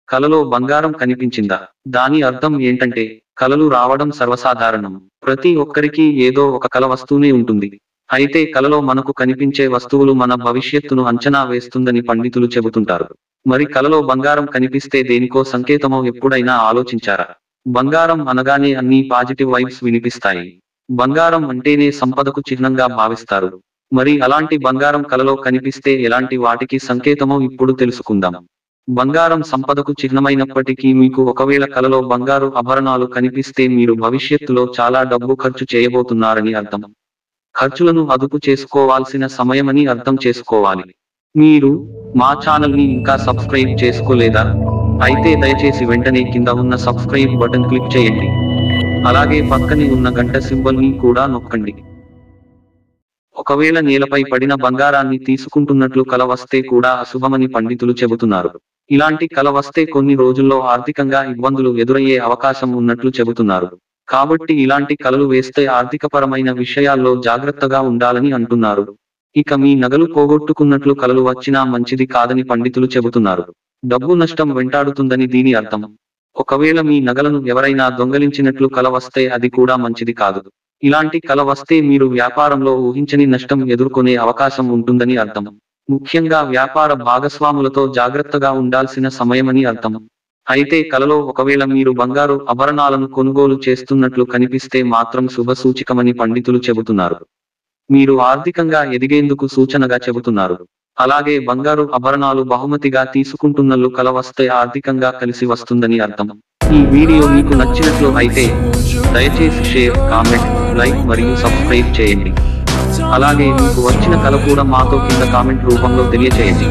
కలలో బంగారం కనిపించిందా? దాని అర్థం ఏంటంటే, కలలు రావడం సర్వసాధారణం. ప్రతి ఒక్కరికి ఏదో ఒక కల వస్తూనే ఉంటుంది. అయితే కలలో మనకు కనిపించే వస్తువులు మన భవిష్యత్తును అంచనా వేస్తుందని పండితులు చెబుతుంటారు. మరి కలలో బంగారం కనిపిస్తే దేనికో సంకేతమో ఎప్పుడైనా ఆలోచించారా? బంగారం అనగానే అన్ని పాజిటివ్ వైబ్స్ వినిపిస్తాయి. బంగారం అంటేనే సంపదకు చిహ్నంగా భావిస్తారు. మరి అలాంటి బంగారం కలలో కనిపిస్తే ఎలాంటి వాటికి సంకేతమో ఇప్పుడు తెలుసుకుందాం. బంగారం సంపదకు చిహ్నమైనప్పటికీ మీకు ఒకవేళ కలలో బంగారు ఆభరణాలు కనిపిస్తే మీరు భవిష్యత్తులో చాలా డబ్బు ఖర్చు చేయబోతున్నారని అర్థం. ఖర్చులను అదుపు చేసుకోవాల్సిన సమయమని అర్థం చేసుకోవాలి. మీరు మా ఛానల్ని ఇంకా సబ్స్క్రైబ్ చేసుకోలేదా? అయితే దయచేసి వెంటనే కింద ఉన్న సబ్స్క్రైబ్ బటన్ క్లిక్ చేయండి. అలాగే పక్కనే ఉన్న గంట సింబల్ని కూడా నొక్కండి. ఒకవేళ నేలపై పడిన బంగారాన్ని తీసుకుంటున్నట్లు కల వస్తే కూడా అశుభమని పండితులు చెబుతున్నారు. ఇలాంటి కల వస్తే కొన్ని రోజుల్లో ఆర్థికంగా ఇబ్బందులు ఎదురయ్యే అవకాశం ఉన్నట్లు చెబుతున్నారు. కాబట్టి ఇలాంటి కలలు వేస్తే ఆర్థికపరమైన విషయాల్లో జాగ్రత్తగా ఉండాలని అంటున్నారు. ఇక మీ నగలు పోగొట్టుకున్నట్లు కలలు వచ్చినా మంచిది కాదని పండితులు చెబుతున్నారు. డబ్బు నష్టం వెంటాడుతుందని దీని అర్థం. ఒకవేళ మీ నగలను ఎవరైనా దొంగలించినట్లు కల వస్తే అది కూడా మంచిది కాదు. ఇలాంటి కల వస్తే మీరు వ్యాపారంలో ఊహించని నష్టం ఎదుర్కొనే అవకాశం ఉంటుందని అర్థం. ముఖ్యంగా వ్యాపార భాగస్వాములతో జాగ్రత్తగా ఉండాల్సిన సమయమని అర్థం. అయితే కలలో ఒకవేళ మీరు బంగారు ఆభరణాలను కొనుగోలు చేస్తున్నట్లు కనిపిస్తే మాత్రం శుభ సూచికమని పండితులు చెబుతున్నారు. మీరు ఆర్థికంగా ఎదిగేందుకు సూచనగా చెబుతున్నారు. అలాగే బంగారు ఆభరణాలు బహుమతిగా తీసుకుంటున్నట్లు కల వస్తే ఆర్థికంగా కలిసి వస్తుందని అర్థం. ఈ వీడియో మీకు నచ్చినట్లు అయితే దయచేసి షేర్, కామెంట్, లైక్ మరియు సబ్స్క్రైబ్ చేయండి. అలాగే మీకు వచ్చిన కల కూడా మాతో కింద కామెంట్ రూపంలో తెలియచేయండి.